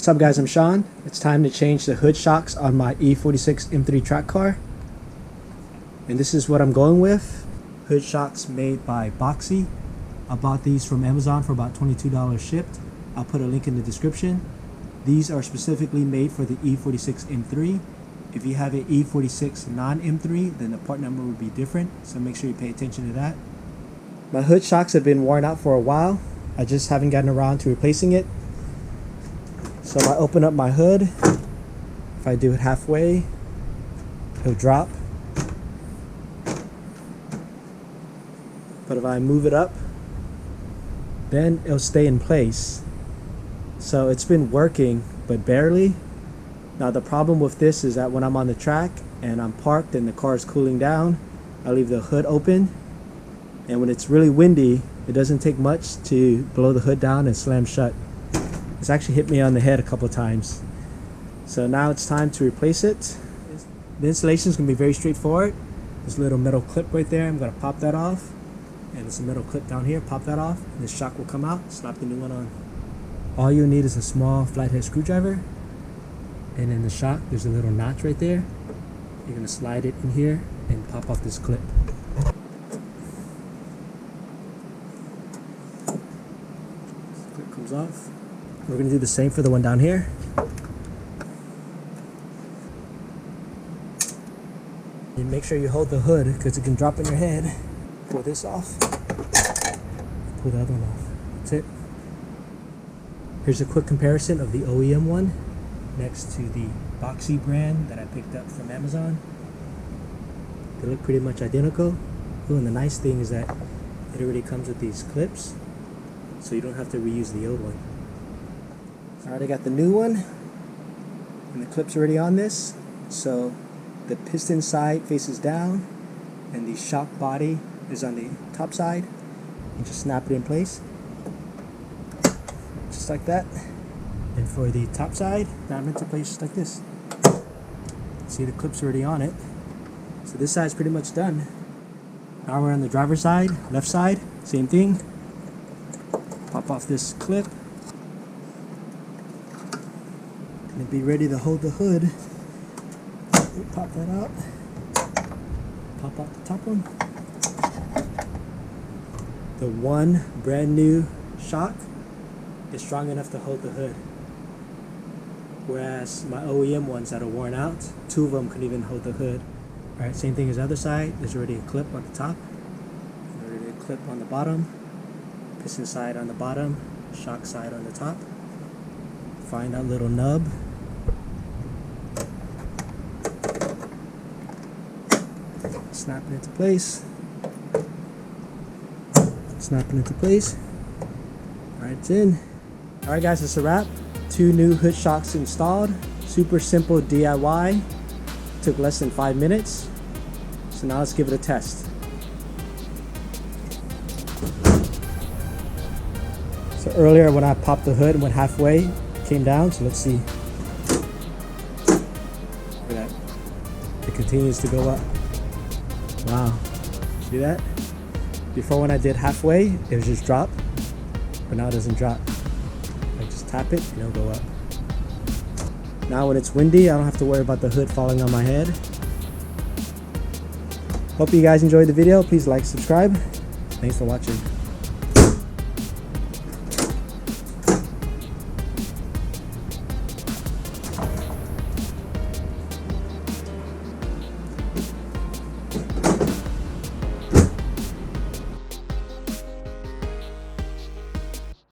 What's up guys, I'm Sean. It's time to change the hood shocks on my E46 M3 track car. And this is what I'm going with. Hood shocks made by Boxi. I bought these from Amazon for about $22 shipped. I'll put a link in the description. These are specifically made for the E46 M3. If you have an E46 non-M3, then the part number would be different, so make sure you pay attention to that. My hood shocks have been worn out for a while. I just haven't gotten around to replacing it. So if I open up my hood, if I do it halfway, it'll drop. But if I move it up, then it'll stay in place. So it's been working, but barely. Now the problem with this is that when I'm on the track and I'm parked and the car is cooling down, I leave the hood open. And when it's really windy, it doesn't take much to blow the hood down and slam shut. It's actually hit me on the head a couple of times. So now it's time to replace it. The installation is going to be very straightforward. There's a little metal clip right there. I'm going to pop that off. And there's a metal clip down here. Pop that off. And the shock will come out. Slap the new one on. All you need is a small flathead screwdriver. And in the shock, there's a little notch right there. You're going to slide it in here and pop off this clip. This clip comes off. We're going to do the same for the one down here. And make sure you hold the hood because it can drop on your head. Pull this off. Pull the other one off. That's it. Here's a quick comparison of the OEM one next to the Boxi brand that I picked up from Amazon. They look pretty much identical. Oh, and the nice thing is that it already comes with these clips, so you don't have to reuse the old one. Alright, I got the new one, and the clip's already on this, so the piston side faces down, and the shock body is on the top side. You just snap it in place, just like that. And for the top side, snap it into place just like this. See, the clip's already on it. So this side's pretty much done. Now we're on the driver's side, left side, same thing. Pop off this clip. And be ready to hold the hood. Pop that out. Pop out the top one. The one brand new shock is strong enough to hold the hood. Whereas my OEM ones that are worn out, two of them couldn't even hold the hood. Alright, same thing as the other side. There's already a clip on the top. Already a clip on the bottom. Piston side on the bottom. Shock side on the top. Find that little nub. Snap it into place. Snap it into place. Alright, it's in. Alright guys, that's a wrap. 2 new hood shocks installed. Super simple DIY. Took less than 5 minutes. So now let's give it a test. So earlier when I popped the hood and went halfway, it came down. So let's see. Look at that. It continues to go up. Wow. See that? Before when I did halfway, it was just drop. But now it doesn't drop. I just tap it and it'll go up. Now when it's windy, I don't have to worry about the hood falling on my head. Hope you guys enjoyed the video. Please like, subscribe. Thanks for watching.